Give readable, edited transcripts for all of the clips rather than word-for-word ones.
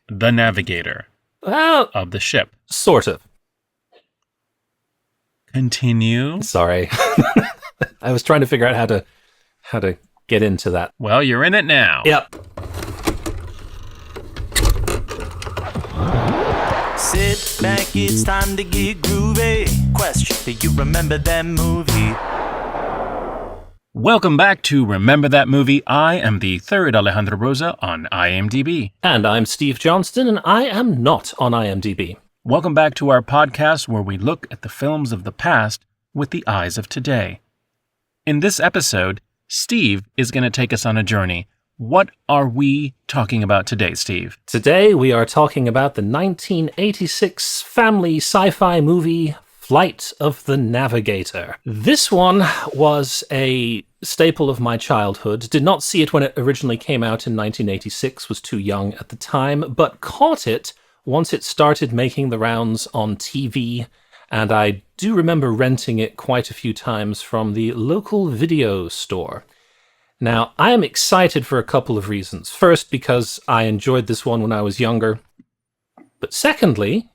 the Navigator Well, of the ship. sort of. Continue. Sorry. I was trying to figure out how to get into that. Well, you're in it now. Yep. Sit back, it's time to get groovy. Question, do you remember that movie? Welcome back to Remember That Movie. I am the third Alejandro Rosa on IMDb. And I'm Steve Johnston, and I am not on IMDb. Welcome back to our podcast where we look at the films of the past with the eyes of today. In this episode, Steve is going to take us on a journey. What are we talking about today, Steve? Today we are talking about the 1986 family sci-fi movie Flight of the Navigator. This one was a staple of my childhood. Did not see it when it originally came out in 1986, was too young at the time, but caught it once it started making the rounds on TV, and I do remember renting it quite a few times from the local video store. Now, I am excited for a couple of reasons. First, because I enjoyed this one when I was younger. But secondly,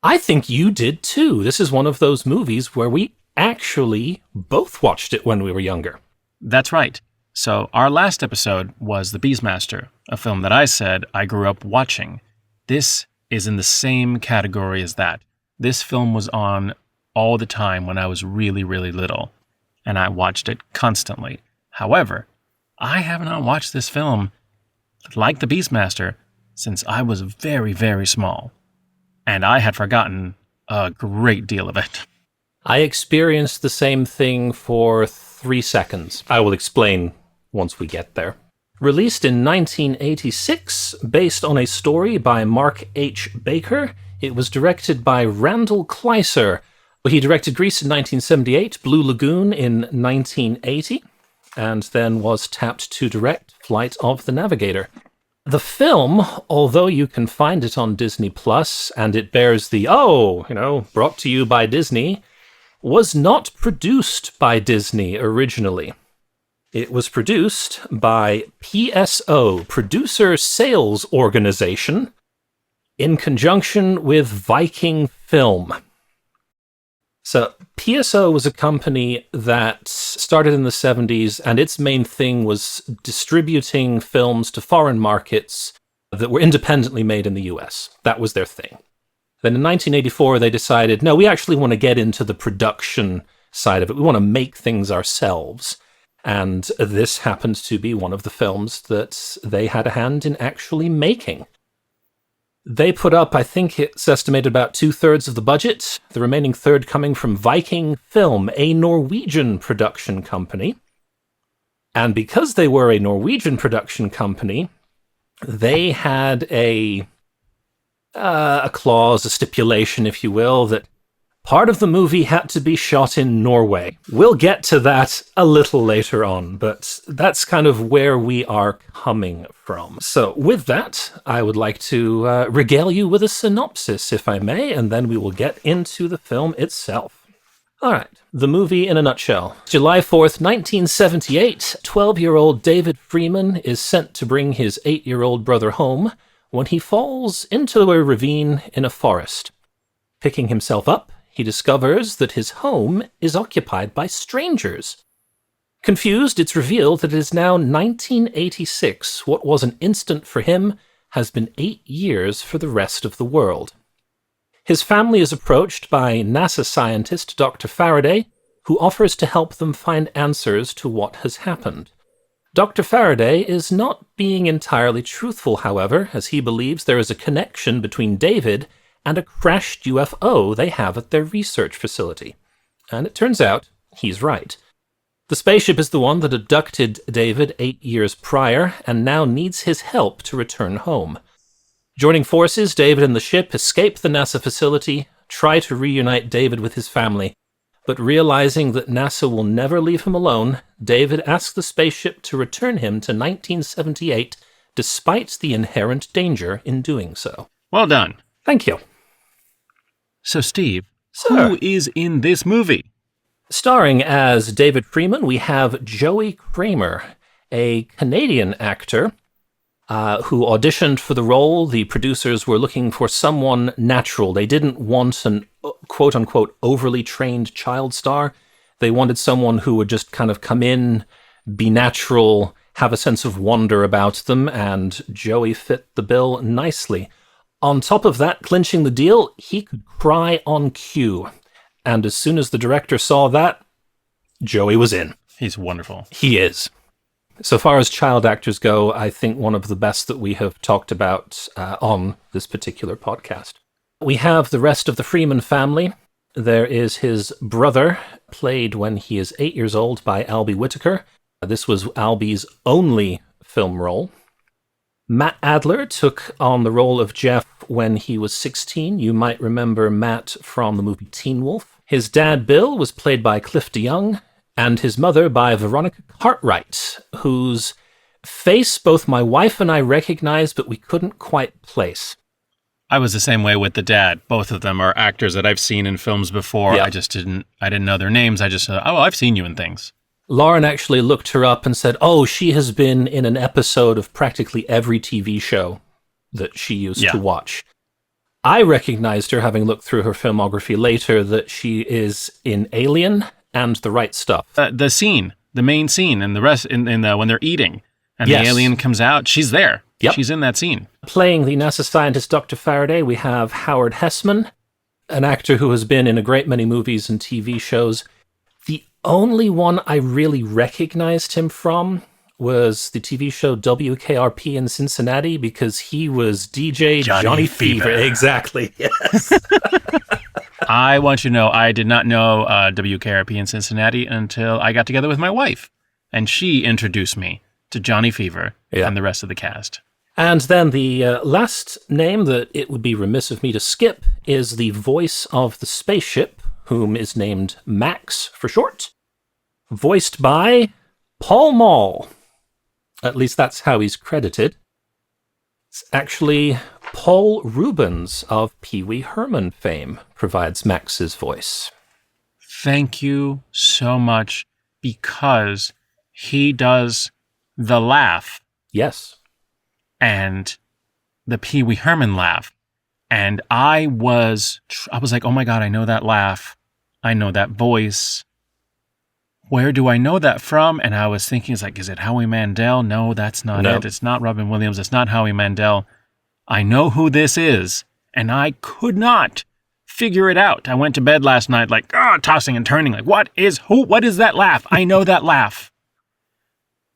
I think you did too. This is one of those movies where we actually both watched it when we were younger. That's right. So our last episode was The Beastmaster, a film that I said I grew up watching. This is in the same category as that. This film was on all the time when I was really, really little, and I watched it constantly. However, I have not watched this film, like The Beastmaster, since I was very, very small. And I had forgotten a great deal of it. I experienced the same thing for 3 seconds. I will explain once we get there. Released in 1986, based on a story by Mark H. Baker, it was directed by Randal Kleiser. He directed Grease in 1978, Blue Lagoon in 1980, and then was tapped to direct Flight of the Navigator. The film, although you can find it on Disney Plus, and it bears the, brought to you by Disney, was not produced by Disney originally. It was produced by PSO, Producer Sales Organization, in conjunction with Viking Film. So PSO was a company that started in the 70s, and its main thing was distributing films to foreign markets that were independently made in the US. That was their thing. Then in 1984, they decided, no, we actually want to get into the production side of it. We want to make things ourselves. And this happened to be one of the films that they had a hand in actually making. They put up, I think it's estimated, about 2/3 of the budget, the remaining third coming from Viking Film, a Norwegian production company. And because they were a Norwegian production company, they had a clause, a stipulation, if you will, that part of the movie had to be shot in Norway. We'll get to that a little later on, but that's kind of where we are coming from. So with that, I would like to regale you with a synopsis, if I may, and then we will get into the film itself. All right, the movie in a nutshell. July 4th, 1978, 12-year-old David Freeman is sent to bring his 8-year-old brother home when he falls into a ravine in a forest. Picking himself up, he discovers that his home is occupied by strangers. Confused, it's revealed that it is now 1986. What was an instant for him has been 8 years for the rest of the world. His family is approached by NASA scientist Dr. Faraday, who offers to help them find answers to what has happened. Dr. Faraday is not being entirely truthful, however, as he believes there is a connection between David and a crashed UFO they have at their research facility. And it turns out he's right. The spaceship is the one that abducted David 8 years prior, and now needs his help to return home. Joining forces, David and the ship escape the NASA facility, try to reunite David with his family, but realizing that NASA will never leave him alone, David asks the spaceship to return him to 1978, despite the inherent danger in doing so. Well done. Thank you. So, Steve, Sir. who is in this movie? Starring as David Freeman, we have Joey Cramer, a Canadian actor who auditioned for the role. The producers were looking for someone natural. They didn't want an quote-unquote overly trained child star. They wanted someone who would just kind of come in, be natural, have a sense of wonder about them, and Joey fit the bill nicely. On top of that, clinching the deal, he could cry on cue. And as soon as the director saw that, Joey was in. He's wonderful. He is. So far as child actors go, I think one of the best that we have talked about on this particular podcast. We have the rest of the Freeman family. There is his brother, played when he is 8 years old by Albie Whitaker. This was Albie's only film role. Matt Adler took on the role of Jeff when he was 16. You might remember Matt from the movie Teen Wolf. His dad, Bill, was played by Cliff DeYoung, and his mother by Veronica Cartwright, whose face both my wife and I recognized, but we couldn't quite place. I was the same way with the dad. Both of them are actors that I've seen in films before. Yeah. I didn't know their names. I just said, oh, I've seen you in things. Lauren actually looked her up and said, oh, she has been in an episode of practically every TV show that she used to watch. I recognized her, having looked through her filmography later, that she is in Alien and The Right Stuff. The main scene, and the rest, when they're eating, and Yes. the alien comes out, she's there. Yep. She's in that scene. Playing the NASA scientist Dr. Faraday, we have Howard Hesseman, an actor who has been in a great many movies and TV shows. The only one I really recognized him from was the TV show WKRP in Cincinnati, because he was DJ Johnny Fever. Exactly, yes. I want you to know, I did not know WKRP in Cincinnati until I got together with my wife, and she introduced me to Johnny Fever and the rest of the cast. And then the last name that it would be remiss of me to skip is the voice of the spaceship, whom is named Max for short, voiced by Paul Mall. At least that's how he's credited. It's actually Paul Rubens of Pee Wee Herman fame provides Max's voice. Thank you so much, because he does the laugh. Yes. And the Pee Wee Herman laugh. And I was like, oh my God, I know that laugh. I know that voice. Where do I know that from? And I was thinking, is it Howie Mandel? No, that's not it. It's not Robin Williams. It's not Howie Mandel. I know who this is. And I could not figure it out. I went to bed last night tossing and turning. What is that laugh? I know that laugh.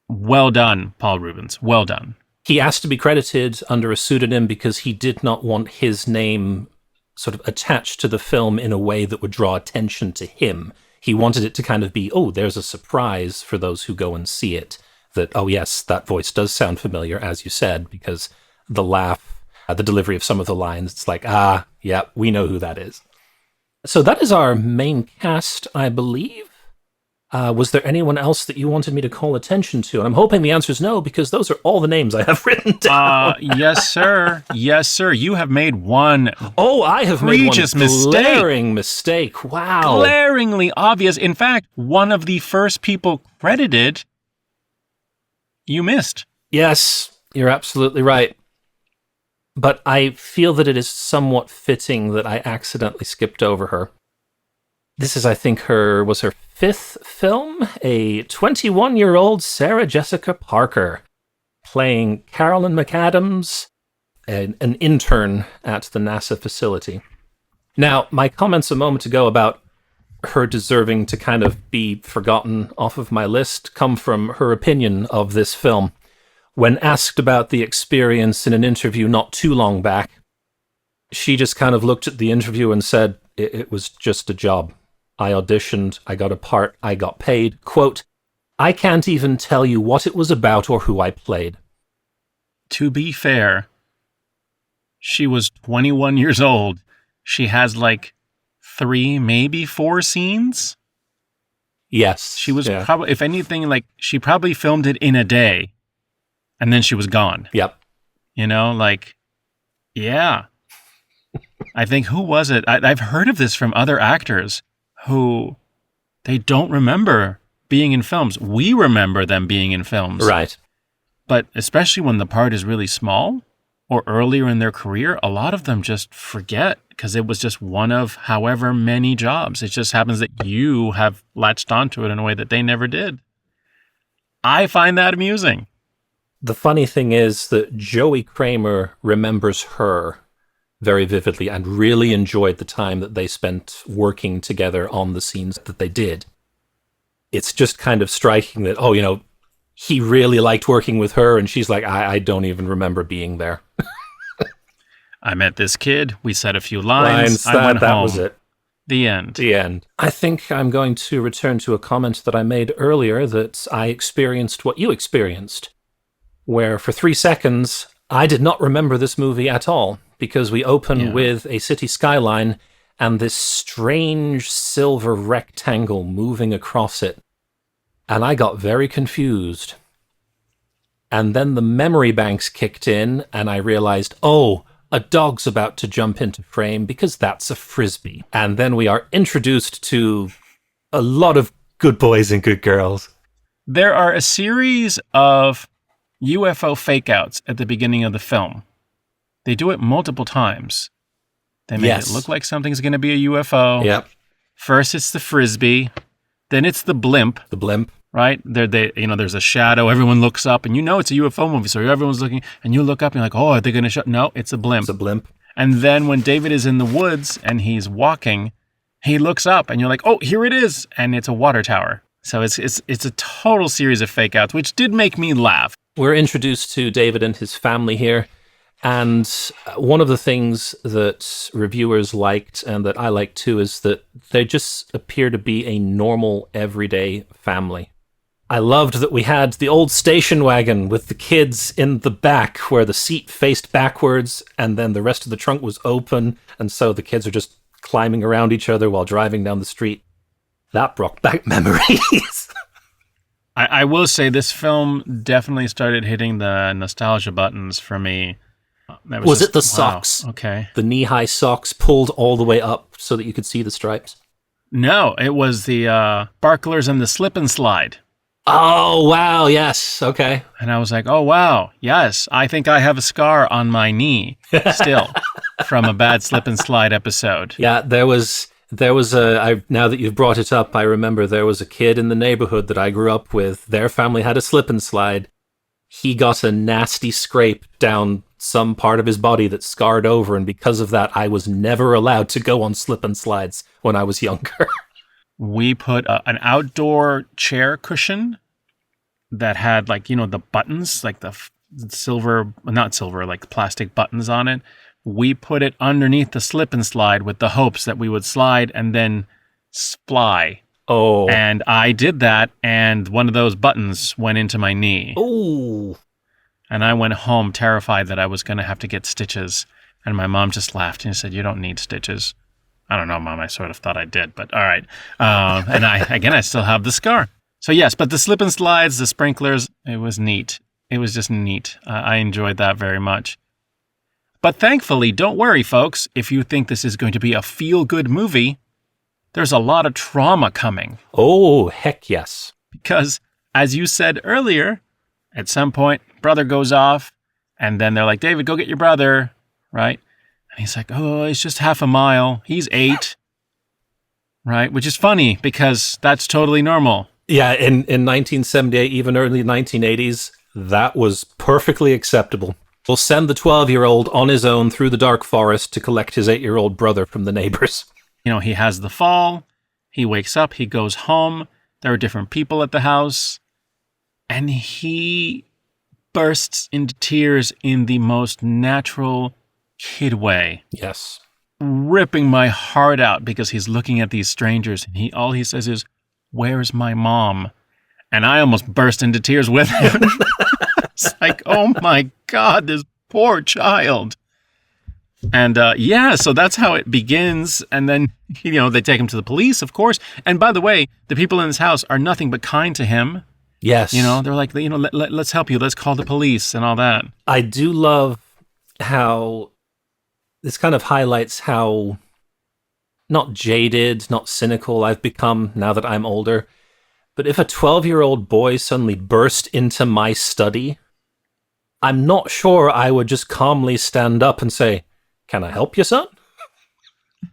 Well done, Paul Rubens. Well done. He asked to be credited under a pseudonym because he did not want his name sort of attached to the film in a way that would draw attention to him. He wanted it to kind of be, oh, there's a surprise for those who go and see it. That, oh yes, that voice does sound familiar, as you said, because the laugh, the delivery of some of the lines, it's like, yeah, we know who that is. So that is our main cast, I believe. Was there anyone else that you wanted me to call attention to? And I'm hoping the answer is no, because those are all the names I have written down. Yes, sir. Yes, sir. You have made one. Oh, I have made one mistake. Glaring mistake. Wow. Glaringly obvious. In fact, one of the first people credited, you missed. Yes, you're absolutely right. But I feel that it is somewhat fitting that I accidentally skipped over her. This is, I think, was her fifth film, a 21-year-old Sarah Jessica Parker, playing Carolyn McAdams, an intern at the NASA facility. Now, my comments a moment ago about her deserving to kind of be forgotten off of my list come from her opinion of this film. When asked about the experience in an interview not too long back, she just kind of looked at the interview and said, it was just a job. I auditioned, I got a part, I got paid. Quote, I can't even tell you what it was about or who I played. To be fair, she was 21 years old. She has 3, maybe 4 scenes. Yes. She was probably, if anything, she probably filmed it in a day and then she was gone. Yep. Yeah. I think, who was it? I've heard of this from other actors who they don't remember being in films. We remember them being in films. Right. But especially when the part is really small or earlier in their career, a lot of them just forget because it was just one of however many jobs. It just happens that you have latched onto it in a way that they never did. I find that amusing. The funny thing is that Joey Cramer remembers her very vividly and really enjoyed the time that they spent working together on the scenes that they did. It's just kind of striking that, he really liked working with her, and she's like, I don't even remember being there. I met this kid. We said a few lines. I went that home. was it. The end. The end. I think I'm going to return to a comment that I made earlier that I experienced what you experienced, where for 3 seconds, I did not remember this movie at all, because we open with a city skyline and this strange silver rectangle moving across it. And I got very confused. And then the memory banks kicked in, and I realized, a dog's about to jump into frame because that's a frisbee. And then we are introduced to a lot of good boys and good girls. There are a series of UFO fake-outs at the beginning of the film. They do it multiple times. They make it look like something's going to be a UFO. Yep. First it's the frisbee, then it's the blimp. The blimp. Right? There's a shadow. Everyone looks up, and it's a UFO movie, so everyone's looking, and you look up, and you're like, are they going to show? No, it's a blimp. It's a blimp. And then when David is in the woods and he's walking, he looks up, and you're like, here it is, and it's a water tower. So it's a total series of fake outs, which did make me laugh. We're introduced to David and his family here, and one of the things that reviewers liked, and that I liked too, is that they just appear to be a normal, everyday family. I loved that we had the old station wagon with the kids in the back where the seat faced backwards and then the rest of the trunk was open. And so the kids are just climbing around each other while driving down the street. That brought back memories. I will say this film definitely started hitting the nostalgia buttons for me. Was it the socks? Wow, okay. The knee-high socks pulled all the way up so that you could see the stripes? No, it was the sparklers and the slip and slide. Oh, wow, yes, okay. And I was like, oh, wow, yes, I think I have a scar on my knee still from a bad slip and slide episode. Yeah, there was now that you've brought it up, I remember there was a kid in the neighborhood that I grew up with. Their family had a slip and slide. He got a nasty scrape down some part of his body that scarred over, and because of that, I was never allowed to go on slip and slides when I was younger. We put an outdoor chair cushion that had the buttons, like the plastic buttons on it. We put it underneath the slip and slide with the hopes that we would slide and then fly. Oh. And I did that, and one of those buttons went into my knee. Oh. And I went home terrified that I was going to have to get stitches. And my mom just laughed and said, "You don't need stitches." I don't know, Mom. I sort of thought I did, but all right. And I still have the scar. So yes, but the slip and slides, the sprinklers, it was neat. It was just neat. I enjoyed that very much. But thankfully, don't worry, folks. If you think this is going to be a feel-good movie, there's a lot of trauma coming. Oh, heck yes. Because, as you said earlier, at some point, brother goes off, and then they're like, David, go get your brother, right? And he's like, it's just half a mile. He's 8, right? Which is funny because that's totally normal. Yeah, in 1978, even early 1980s, that was perfectly acceptable. We'll send the 12-year-old on his own through the dark forest to collect his 8-year-old brother from the neighbors. He has the fall. He wakes up. He goes home. There are different people at the house. And he bursts into tears in the most natural kid way. Yes. Ripping my heart out because he's looking at these strangers and all he says is, "Where's my mom?" And I almost burst into tears with him. It's like, oh my God, this poor child. And so that's how it begins. And then, they take him to the police, of course. And by the way, the people in this house are nothing but kind to him. Yes. They're like, let's help you. Let's call the police and all that. I do love how this kind of highlights how not jaded, not cynical I've become now that I'm older. But if a 12-year-old boy suddenly burst into my study I'm not sure I would just calmly stand up and say, "Can I help you, son?"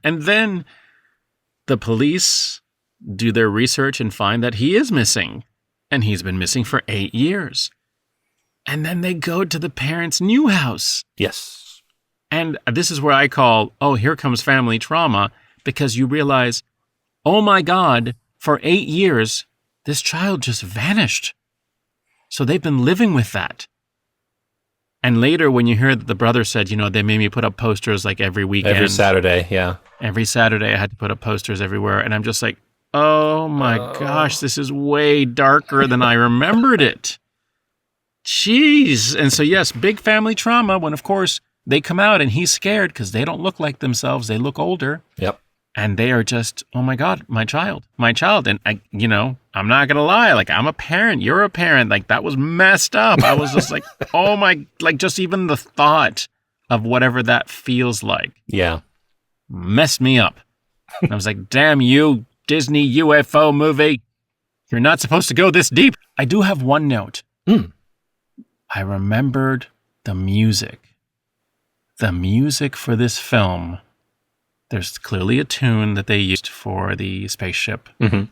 And then the police do their research and find that he is missing. And he's been missing for 8 years. And then they go to the parents' new house. Yes. And this is where I call, oh, here comes family trauma, because you realize, oh my God, for 8 years, this child just vanished. So they've been living with that. And later, when you hear that the brother said, they made me put up posters like every weekend. Every Saturday, yeah. Every Saturday, I had to put up posters everywhere. And I'm just like, oh my gosh, this is way darker than I remembered it. Jeez. And so, yes, big family trauma when, of course, they come out and he's scared because they don't look like themselves. They look older. Yep. And they are just, oh my God, my child. And I'm not going to lie. Like, I'm a parent. You're a parent. Like, that was messed up. I was just like, oh my, like, just even the thought of whatever that feels like. Yeah. Messed me up. I was like, damn you, Disney UFO movie. You're not supposed to go this deep. I do have one note. I remembered the music. The music for this film. There's clearly a tune that they used for the spaceship. Mm-hmm.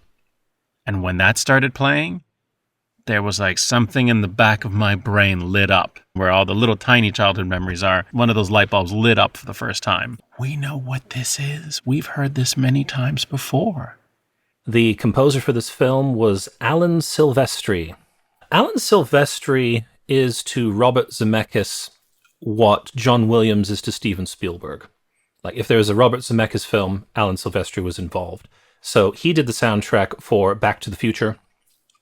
And when that started playing, there was like something in the back of my brain lit up, where all the little tiny childhood memories are. One of those light bulbs lit up for the first time. We know what this is. We've heard this many times before. The composer for this film was Alan Silvestri. Alan Silvestri is to Robert Zemeckis what John Williams is to Steven Spielberg. Like, if there was a Robert Zemeckis film, Alan Silvestri was involved. So he did the soundtrack for Back to the Future,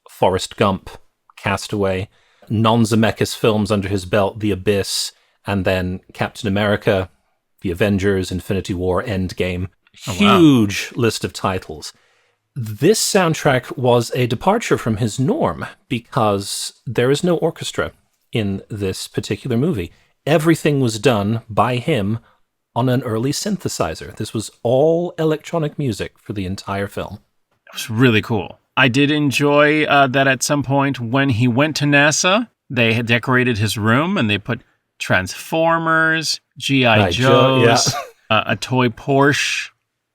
Forrest Gump, Castaway, non-Zemeckis films under his belt, The Abyss, and then Captain America, The Avengers, Infinity War, Endgame. Huge list of titles. This soundtrack was a departure from his norm because there is no orchestra in this particular movie. Everything was done by him on an early synthesizer. This was all electronic music for the entire film. It was really cool. I did enjoy that at some point when he went to NASA, they had decorated his room and they put Transformers, G.I. Joes, a toy Porsche.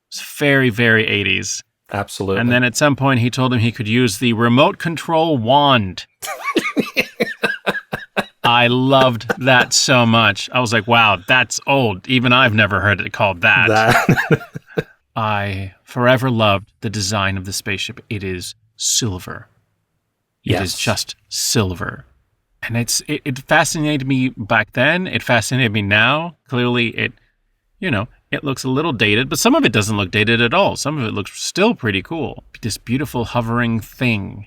It's very, very 80s. Absolutely. And then at some point he told him he could use the remote control wand. I loved that so much. I was like, wow, that's old. Even I've never heard it called that. I forever loved the design of the spaceship. It is silver. It is just silver. And it fascinated me back then. It fascinated me now. Clearly, it looks a little dated, but some of it doesn't look dated at all. Some of it looks still pretty cool. This beautiful hovering thing.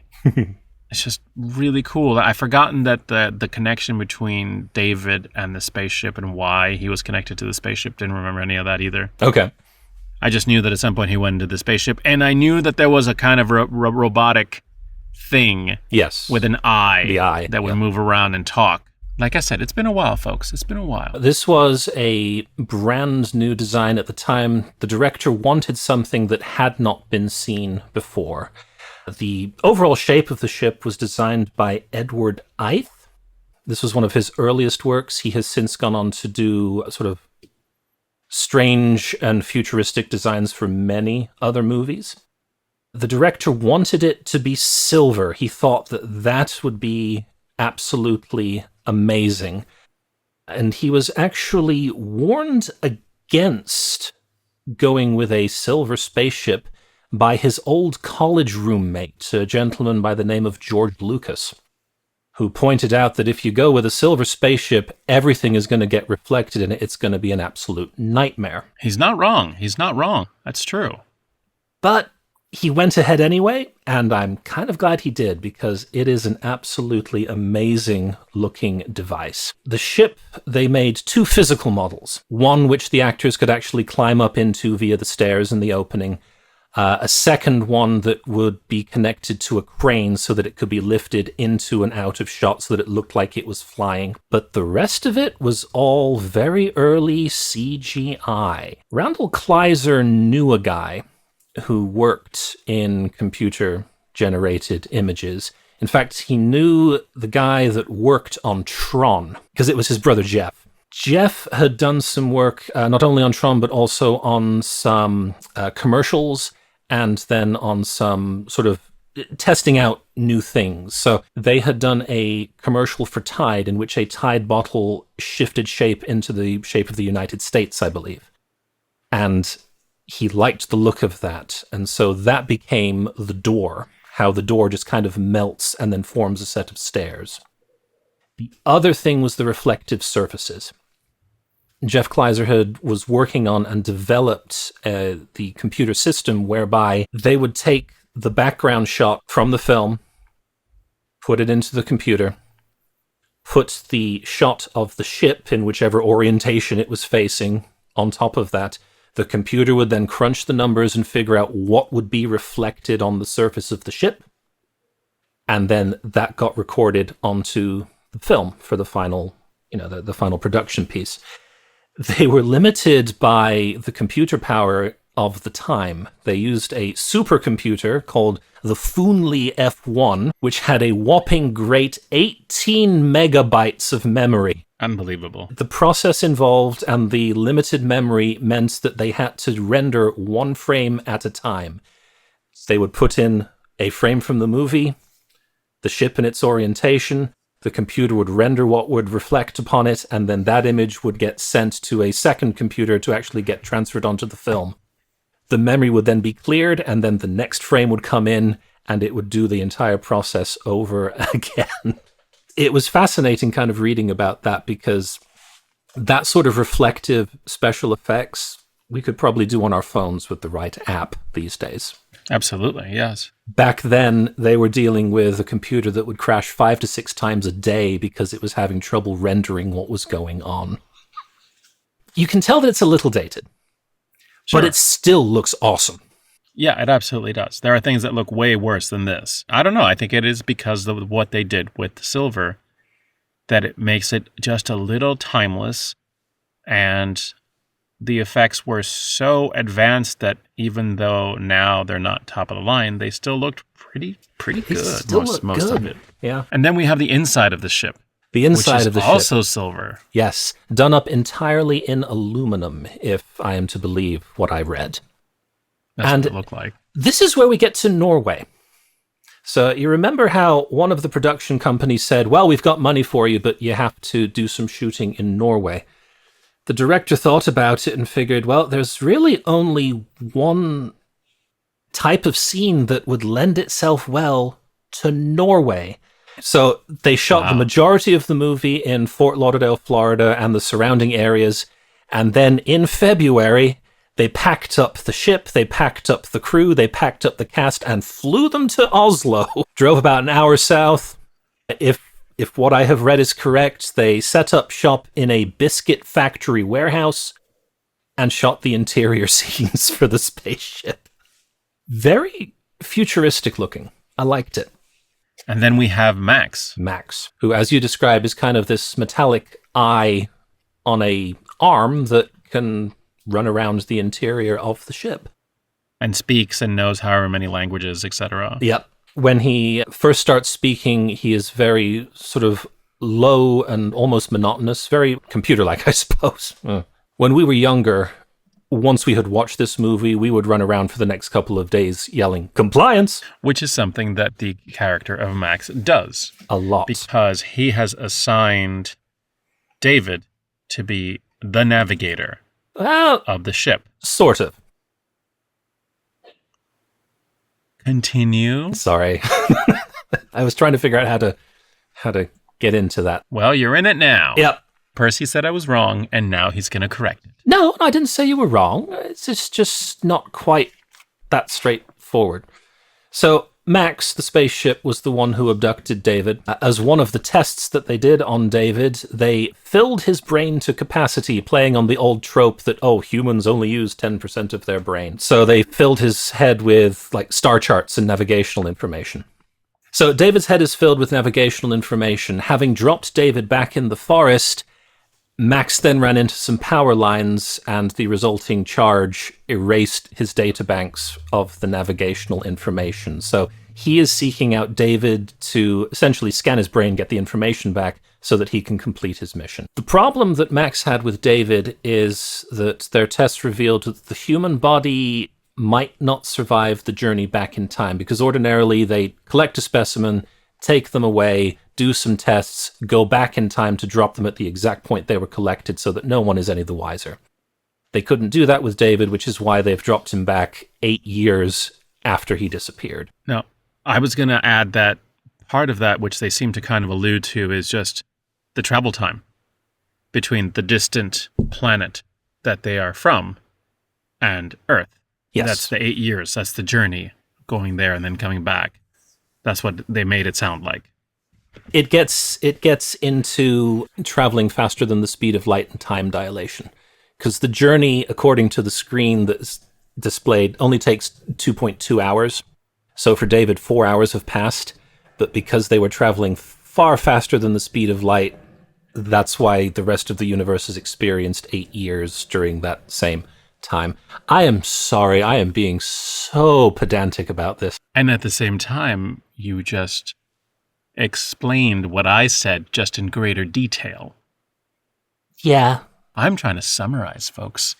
It's just really cool. I've forgotten that the connection between David and the spaceship and why he was connected to the spaceship. Didn't remember any of that either. Okay. I just knew that at some point he went into the spaceship, and I knew that there was a kind of robotic thing with an eye, the eye that would move around and talk. Like I said, it's been a while, folks. It's been a while. This was a brand new design at the time. The director wanted something that had not been seen before. The overall shape of the ship was designed by Edward Ith. This was one of his earliest works. He has since gone on to do sort of strange and futuristic designs for many other movies. The director wanted it to be silver. He thought that that would be absolutely amazing. And he was actually warned against going with a silver spaceship by his old college roommate, a gentleman by the name of George Lucas, who pointed out that if you go with a silver spaceship, everything is going to get reflected in it. It's going to be an absolute nightmare. He's not wrong. That's true. But he went ahead anyway, and I'm kind of glad he did, because it is an absolutely amazing looking device. The ship, they made 2 physical models, one which the actors could actually climb up into via the stairs in the opening, a second one that would be connected to a crane so that it could be lifted into and out of shot so that it looked like it was flying. But the rest of it was all very early CGI. Randal Kleiser knew a guy who worked in computer-generated images. In fact, he knew the guy that worked on Tron, because it was his brother Jeff. Jeff had done some work, not only on Tron, but also on some commercials, and then on some sort of testing out new things. So they had done a commercial for Tide in which a Tide bottle shifted shape into the shape of the United States, I believe. And he liked the look of that. And so that became the door, how the door just kind of melts and then forms a set of stairs. The other thing was the reflective surfaces. Jeff Kleiser was working on and developed the computer system whereby they would take the background shot from the film, put it into the computer, put the shot of the ship in whichever orientation it was facing on top of that. The computer would then crunch the numbers and figure out what would be reflected on the surface of the ship. And then that got recorded onto the film for the final, the final production piece. They were limited by the computer power of the time. They used a supercomputer called the Foonly F1, which had a whopping great 18 megabytes of memory. Unbelievable. The process involved and the limited memory meant that they had to render one frame at a time. They would put in a frame from the movie, the ship in its orientation, the computer would render what would reflect upon it, and then that image would get sent to a second computer to actually get transferred onto the film. The memory would then be cleared, and then the next frame would come in, and it would do the entire process over again. It was fascinating kind of reading about that, because that sort of reflective special effects we could probably do on our phones with the right app these days. Absolutely, yes. Back then, they were dealing with a computer that would crash 5 to 6 times a day because it was having trouble rendering what was going on. You can tell that it's a little dated, Sure. but it still looks awesome. Yeah, it absolutely does. There are things that look way worse than this. I don't know. I think it is because of what they did with the silver that it makes it just a little timeless, and the effects were so advanced that even though now they're not top of the line, they still looked pretty good. Most of it. Yeah. And then we have the inside of the ship. The inside of the ship. Also silver. Yes. Done up entirely in aluminum, if I am to believe what I read. That's and what it looked like. This is where we get to Norway. So you remember how one of the production companies said, well, we've got money for you, but you have to do some shooting in Norway. The director thought about it and figured, well, there's really only one type of scene that would lend itself well to Norway. So they shot the majority of the movie in Fort Lauderdale, Florida, and the surrounding areas. And then in February, they packed up the ship, they packed up the crew, they packed up the cast, and flew them to Oslo. Drove about an hour south. If what I have read is correct, they set up shop in a biscuit factory warehouse and shot the interior scenes for the spaceship. Very futuristic looking. I liked it. And then we have Max. Max, who, as you describe, is kind of this metallic eye on a arm that can run around the interior of the ship. And speaks and knows however many languages, etc. Yep. When he first starts speaking, he is very sort of low and almost monotonous, very computer-like, I suppose. When we were younger, once we had watched this movie, we would run around for the next couple of days yelling, "Compliance!" Which is something that the character of Max does. A lot. Because he has assigned David to be the navigator of the ship. Sort of. Continue. Sorry. I was trying to figure out how to get into that. Well, you're in it now. Yep. Percy said I was wrong, and now he's going to correct it. No, I didn't say you were wrong. It's just not quite that straightforward. So Max, the spaceship, was the one who abducted David. As one of the tests that they did on David, they filled his brain to capacity, playing on the old trope that, humans only use 10% of their brain. So they filled his head with, star charts and navigational information. So David's head is filled with navigational information. Having dropped David back in the forest, Max then ran into some power lines, and the resulting charge erased his databanks of the navigational information. So He is seeking out David to essentially scan his brain, get the information back, so that he can complete his mission. The problem that Max had with David is that their tests revealed that the human body might not survive the journey back in time, because ordinarily they collect a specimen, take them away, do some tests, go back in time to drop them at the exact point they were collected so that no one is any the wiser. They couldn't do that with David, which is why they've dropped him back 8 years after he disappeared. Now, I was going to add that part of that, which they seem to kind of allude to, is just the travel time between the distant planet that they are from and Earth. Yes. That's the 8 years. That's the journey, going there and then coming back. That's what they made it sound like. It gets into traveling faster than the speed of light and time dilation. Because the journey, according to the screen that's displayed, only takes 2.2 hours. So for David, 4 hours have passed. But because they were traveling far faster than the speed of light, that's why the rest of the universe has experienced 8 years during that same time. I am sorry, I am being so pedantic about this. And at the same time, you just explained what I said just in greater detail. Yeah. I'm trying to summarize, folks.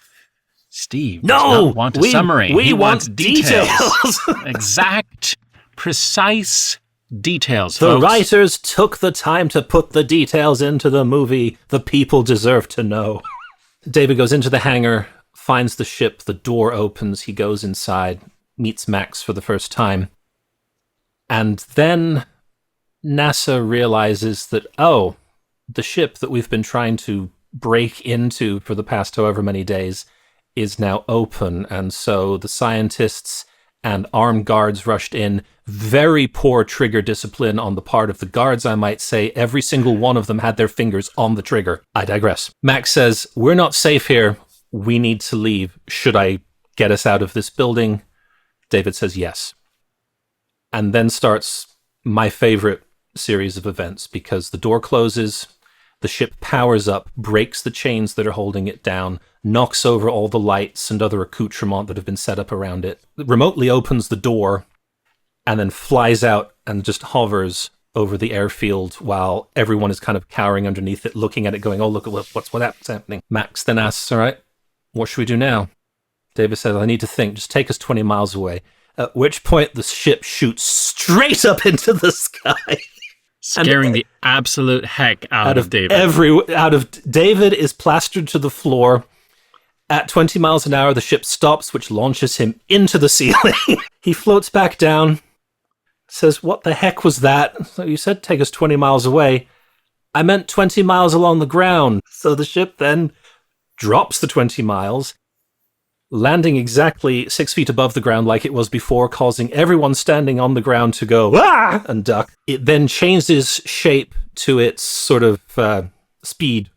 Steve No, does not want a summary. We He want wants details. Exact, precise details, The folks. writers took the time to put the details into the movie. The people deserve to know. David goes into the hangar, finds the ship, the door opens, he goes inside, meets Max for the first time. And then NASA realizes that, oh, the ship that we've been trying to break into for the past however many days is now open. And so the scientists and armed guards rushed in. Very poor trigger discipline on the part of the guards, I might say. Every single one of them had their fingers on the trigger. I digress. Max says, we're not safe here. We need to leave. Should I get us out of this building? David says yes. And then starts my favorite series of events, because the door closes, the ship powers up, breaks the chains that are holding it down, knocks over all the lights and other accoutrement that have been set up around it, remotely opens the door, and then flies out and just hovers over the airfield while everyone is kind of cowering underneath it, looking at it going, oh, look at what's happening. Max then asks, all right, what should we do now? David says, I need to think. Just take us 20 miles away. At which point the ship shoots straight up into the sky. Scaring the absolute heck out of David. David is plastered to the floor. At 20 miles an hour, the ship stops, which launches him into the ceiling. He floats back down, says, what the heck was that? So you said take us 20 miles away. I meant 20 miles along the ground. So the ship then drops the 20 miles, landing exactly 6 feet above the ground like it was before, causing everyone standing on the ground to go, ah, and duck. It then changes shape to its sort of speed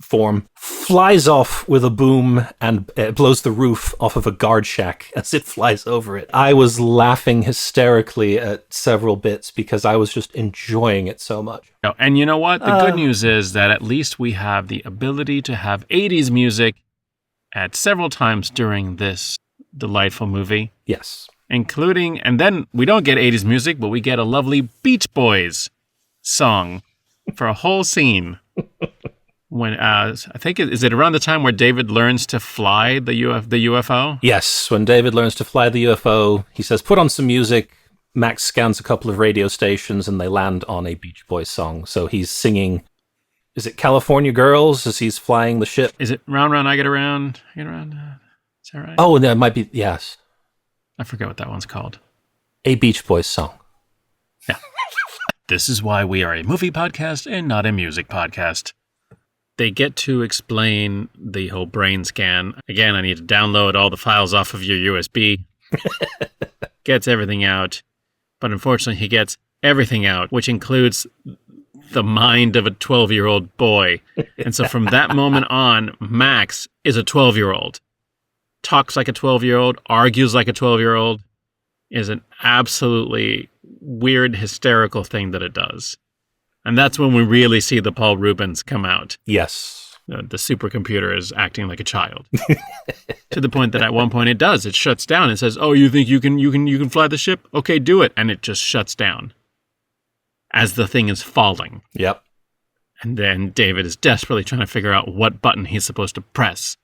form, flies off with a boom, and blows the roof off of a guard shack as it flies over it. I was laughing hysterically at several bits because I was just enjoying it so much. Oh, and you know what? The good news is that at least we have the ability to have 80s music at several times during this delightful movie. Yes. Including, and then we don't get 80s music, but we get a lovely Beach Boys song for a whole scene. When I think, is it around the time where David learns to fly the UFO? Yes, when David learns to fly the UFO, he says, put on some music. Max scans a couple of radio stations and they land on a Beach Boys song. So he's singing, is it California Girls as he's flying the ship? Is it Round, Round, I Get Around? Is that right? Oh, that might be, yes. I forget what that one's called. A Beach Boys song. Yeah. This is why we are a movie podcast and not a music podcast. They get to explain the whole brain scan. Again, I need to download all the files off of your USB. Gets everything out. But unfortunately, he gets everything out, which includes the mind of a 12-year-old boy. And so from that moment on, Max is a 12-year-old. Talks like a 12-year-old, argues like a 12-year-old, is an absolutely weird, hysterical thing that it does. And that's when we really see the Paul Rubens come out. Yes. The supercomputer is acting like a child. To the point that at one point it shuts down and says, "Oh, you think you can fly the ship? Okay, do it." And it just shuts down as the thing is falling. Yep. And then David is desperately trying to figure out what button he's supposed to press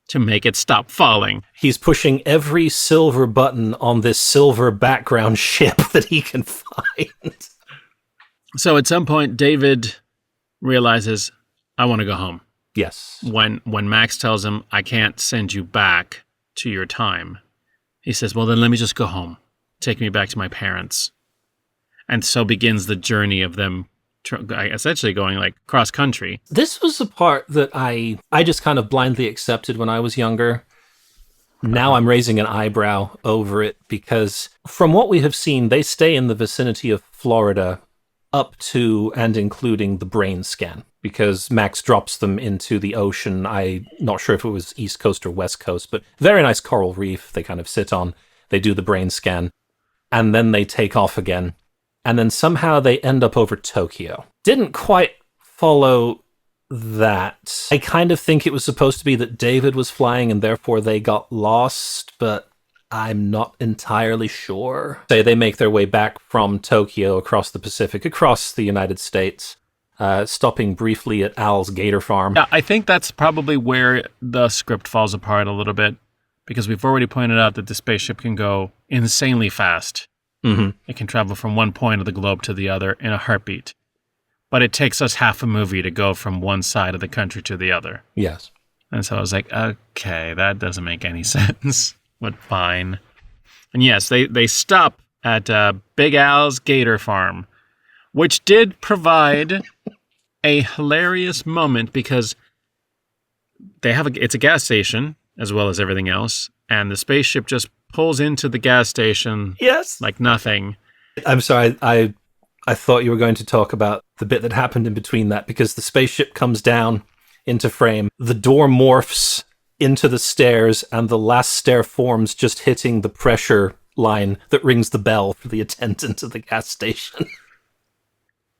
to make it stop falling. He's pushing every silver button on this silver background ship that he can find. So at some point, David realizes, I want to go home. Yes. When Max tells him, I can't send you back to your time, he says, well, then let me just go home. Take me back to my parents. And so begins the journey of them essentially going like cross country. This was the part that I just kind of blindly accepted when I was younger. Now I'm raising an eyebrow over it because from what we have seen, they stay in the vicinity of Florida up to and including the brain scan because Max drops them into the ocean. I'm not sure if it was East Coast or West Coast, but very nice coral reef they kind of sit on. They do the brain scan and then they take off again. And then somehow they end up over Tokyo. Didn't quite follow that. I kind of think it was supposed to be that David was flying and therefore they got lost, but I'm not entirely sure. Say they make their way back from Tokyo across the Pacific, across the United States, stopping briefly at Al's gator farm. Yeah, I think that's probably where the script falls apart a little bit because we've already pointed out that the spaceship can go insanely fast. Mm-hmm. It can travel from one point of the globe to the other in a heartbeat. But it takes us half a movie to go from one side of the country to the other. Yes. And so I was like, okay, that doesn't make any sense, but fine. And yes, they stop at Big Al's Gator Farm, which did provide a hilarious moment because it's a gas station as well as everything else, and the spaceship just pulls into the gas station like nothing. I'm sorry, I thought you were going to talk about the bit that happened in between that because the spaceship comes down into frame, the door morphs into the stairs, and the last stair forms just hitting the pressure line that rings the bell for the attendant at the gas station.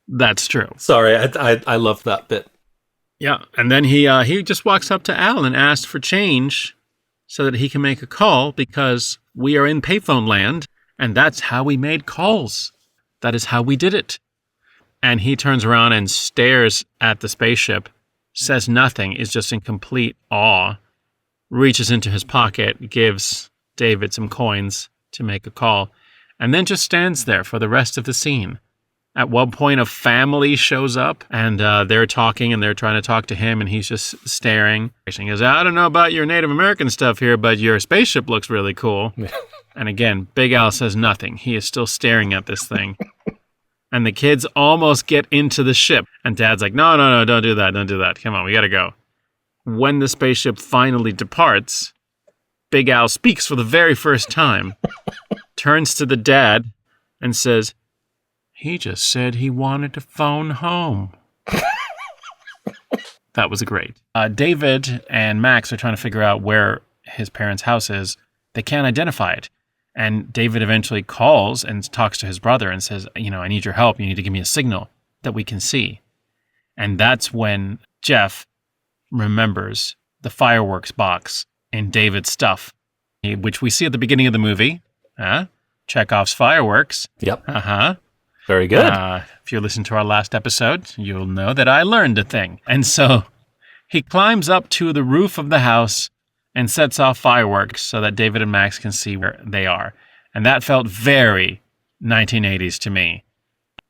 That's true. Sorry, I love that bit. Yeah, and then he just walks up to Al and asks for change so that he can make a call because we are in payphone land, and that's how we made calls. That is how we did it. And he turns around and stares at the spaceship, says nothing, is just in complete awe, reaches into his pocket, gives David some coins to make a call, and then just stands there for the rest of the scene. At one point, a family shows up, and they're talking, and they're trying to talk to him, and he's just staring. He goes, I don't know about your Native American stuff here, but your spaceship looks really cool. And again, Big Al says nothing. He is still staring at this thing. And the kids almost get into the ship, and Dad's like, no, don't do that. Come on, we gotta go. When the spaceship finally departs, Big Al speaks for the very first time, turns to the dad, and says, he just said he wanted to phone home. That was great. David and Max are trying to figure out where his parents' house is. They can't identify it. And David eventually calls and talks to his brother and says, I need your help. You need to give me a signal that we can see. And that's when Jeff remembers the fireworks box in David's stuff, which we see at the beginning of the movie. Chekhov's fireworks. Yep. Uh-huh. Very good. If you listen to our last episode, you'll know that I learned a thing. And so he climbs up to the roof of the house and sets off fireworks so that David and Max can see where they are. And that felt very 1980s to me.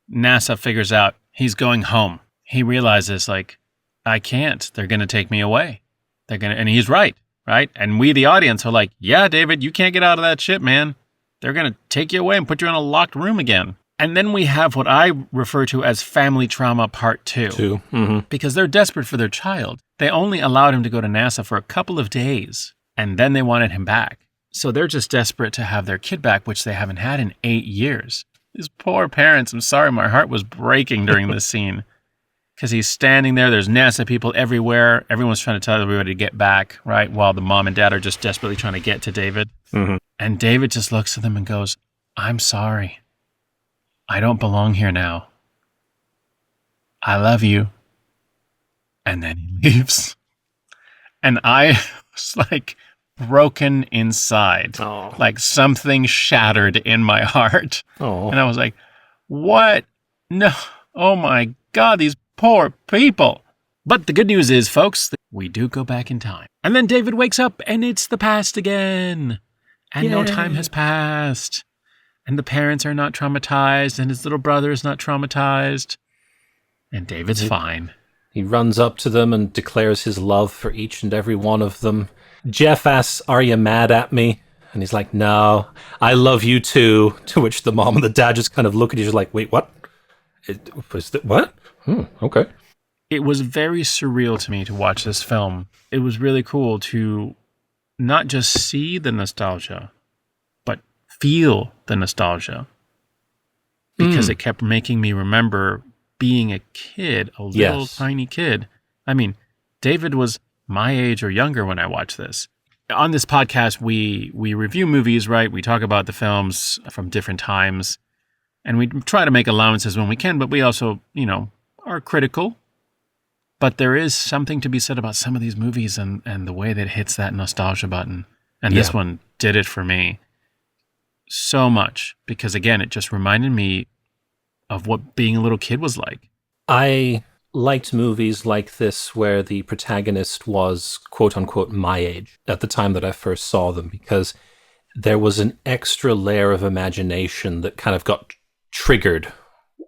NASA figures out he's going home. He realizes, I can't. They're going to take me away. And he's right? And we, the audience, are like, yeah, David, you can't get out of that ship, man. They're going to take you away and put you in a locked room again. And then we have what I refer to as family trauma part 2. Mm-hmm. Because they're desperate for their child. They only allowed him to go to NASA for a couple of days, and then they wanted him back. So they're just desperate to have their kid back, which they haven't had in 8 years. These poor parents, I'm sorry, my heart was breaking during this scene. Because he's standing there, there's NASA people everywhere. Everyone's trying to tell everybody to get back, right? While the mom and dad are just desperately trying to get to David. Mm-hmm. And David just looks at them and goes, I'm sorry. I don't belong here now. I love you. And then he leaves. And I was like broken inside. Oh. Like something shattered in my heart. Oh. And I was like, what? No. Oh my God, these poor people. But the good news is, folks, we do go back in time. And then David wakes up and it's the past again. And no time has passed. And the parents are not traumatized and his little brother is not traumatized. And David's fine. He runs up to them and declares his love for each and every one of them. Jeff asks, "Are you mad at me?" And he's like, "No, I love you too." To which the mom and the dad just kind of look at each other like, "Wait, what? What? Okay." It was very surreal to me to watch this film. It was really cool to not just see the nostalgia, but feel the nostalgia. Because it kept making me remember being a kid, a little tiny kid. I mean, David was my age or younger when I watched this. On this podcast, we review movies, right? We talk about the films from different times, and we try to make allowances when we can, but we also, are critical. But there is something to be said about some of these movies and the way that it hits that nostalgia button. And this one did it for me so much because, again, it just reminded me of what being a little kid was like. I liked movies like this where the protagonist was, quote unquote, my age at the time that I first saw them, because there was an extra layer of imagination that kind of got triggered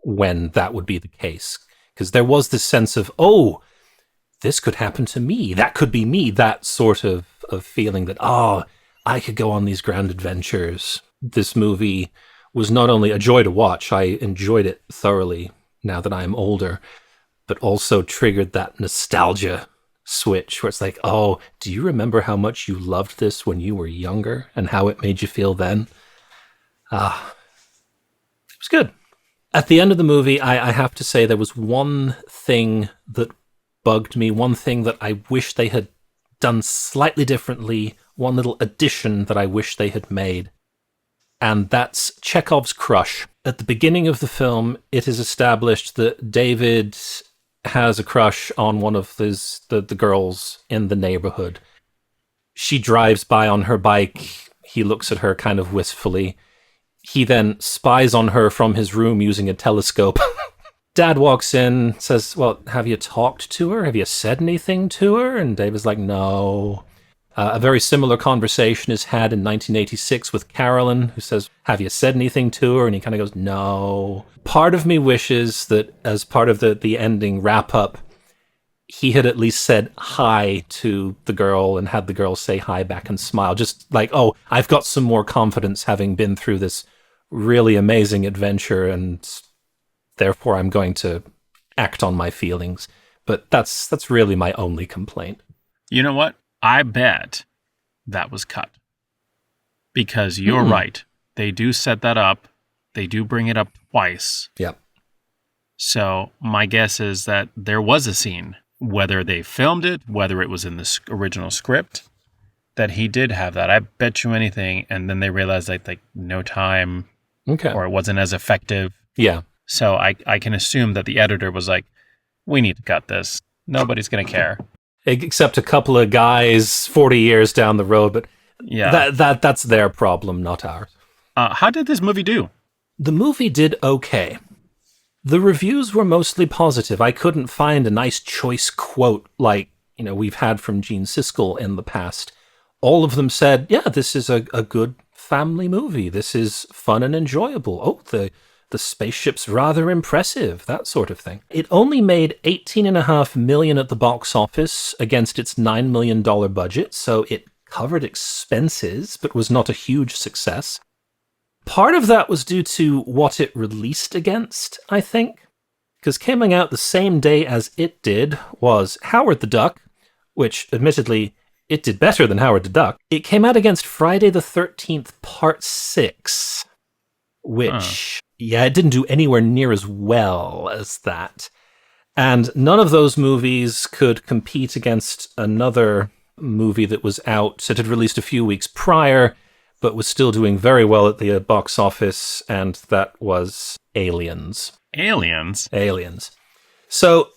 when that would be the case. Because there was this sense of, oh, this could happen to me. That could be me. That sort of feeling that, I could go on these grand adventures. This movie was not only a joy to watch, I enjoyed it thoroughly now that I'm older, but also triggered that nostalgia switch where it's like, oh, do you remember how much you loved this when you were younger and how it made you feel then? It was good. At the end of the movie, I have to say there was one thing that bugged me, one thing that I wish they had done slightly differently, one little addition that I wish they had made. And that's Chekhov's crush. At the beginning of the film, it is established that David has a crush on one of the girls in the neighborhood. She drives by on her bike. He looks at her kind of wistfully. He then spies on her from his room using a telescope. Dad walks in, says, "Well, have you talked to her? Have you said anything to her?" And David's like, "No." A very similar conversation is had in 1986 with Carolyn, who says, "Have you said anything to her?" And he kind of goes, "No." Part of me wishes that as part of the ending wrap-up, he had at least said hi to the girl and had the girl say hi back and smile. Just like, oh, I've got some more confidence having been through this really amazing adventure, and therefore I'm going to act on my feelings. But that's really my only complaint. You know what? I bet that was cut. Because you're right. They do set that up. They do bring it up twice. Yep. So my guess is that there was a scene, whether they filmed it, whether it was in the original script, that he did have that. I bet you anything. And then they realized that like no time or it wasn't as effective. Yeah. So I can assume that the editor was like, we need to cut this. Nobody's going to care. Except a couple of guys 40 years down the road, but yeah, that's their problem, not ours. How did this movie do? The movie did okay. The reviews were mostly positive. I couldn't find a nice choice quote like, we've had from Gene Siskel in the past. All of them said, yeah, this is a good family movie. This is fun and enjoyable. Oh, the spaceship's rather impressive, that sort of thing. It only made $18.5 million at the box office against its $9 million budget, so it covered expenses, but was not a huge success. Part of that was due to what it released against, I think, because coming out the same day as it did was Howard the Duck, which, admittedly, it did better than Howard the Duck. It came out against Friday the 13th, Part 6, which... Yeah, it didn't do anywhere near as well as that. And none of those movies could compete against another movie that was out, that had released a few weeks prior, but was still doing very well at the box office, and that was Aliens. Aliens? Aliens. So,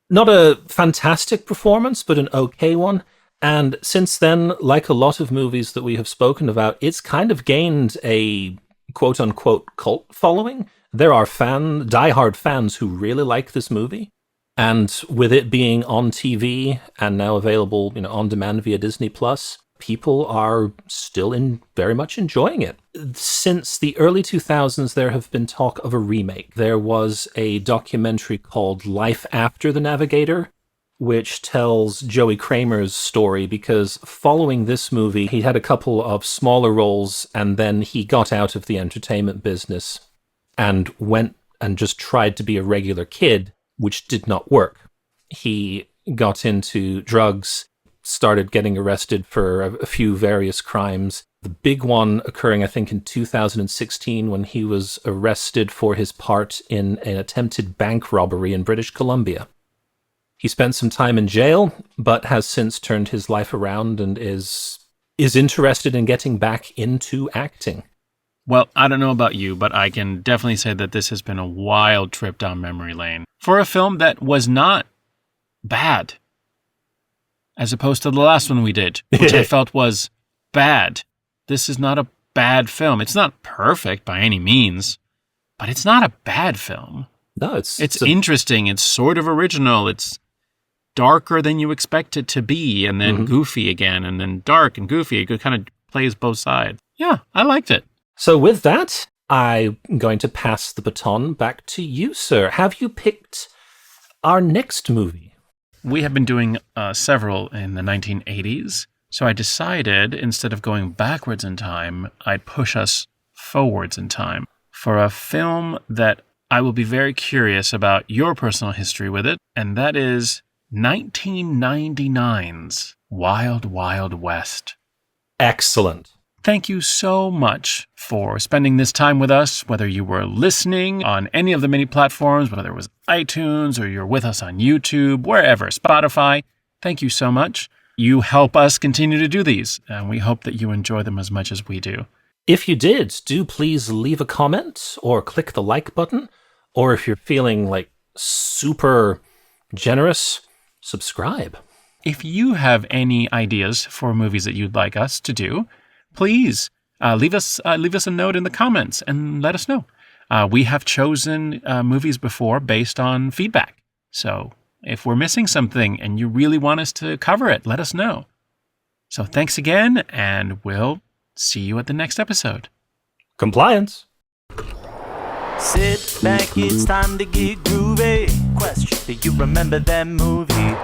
not a fantastic performance, but an okay one. And since then, like a lot of movies that we have spoken about, it's kind of gained a quote-unquote cult following. There are diehard fans who really like this movie. And with it being on TV and now available, on demand via Disney+, people are still very much enjoying it. Since the early 2000s, there have been talk of a remake. There was a documentary called Life After the Navigator, which tells Joey Cramer's story, because following this movie, he had a couple of smaller roles, and then he got out of the entertainment business and went and just tried to be a regular kid, which did not work. He got into drugs, started getting arrested for a few various crimes. The big one occurring, I think, in 2016, when he was arrested for his part in an attempted bank robbery in British Columbia. He spent some time in jail, but has since turned his life around and is interested in getting back into acting. Well, I don't know about you, but I can definitely say that this has been a wild trip down memory lane for a film that was not bad, as opposed to the last one we did, which I felt was bad. This is not a bad film. It's not perfect by any means, but it's not a bad film. No, it's interesting. It's sort of original. It's darker than you expect it to be, and then goofy again, and then dark and goofy. It kind of plays both sides. Yeah, I liked it. So with that, I'm going to pass the baton back to you, sir. Have you picked our next movie? We have been doing several in the 1980s, so I decided instead of going backwards in time, I'd push us forwards in time for a film that I will be very curious about your personal history with it, and that is 1999's Wild Wild West. Excellent. Thank you so much for spending this time with us, whether you were listening on any of the many platforms, whether it was iTunes or you're with us on YouTube, wherever, Spotify. Thank you so much. You help us continue to do these, and we hope that you enjoy them as much as we do. If you did, do please leave a comment or click the like button, or if you're feeling like super generous, subscribe. If you have any ideas for movies that you'd like us to do, please leave us a note in the comments and let us know. We have chosen movies before based on feedback. So if we're missing something and you really want us to cover it, let us know. So thanks again, and we'll see you at the next episode. Compliance. Sit back, it's time to get groovy. Question, do you remember that movie?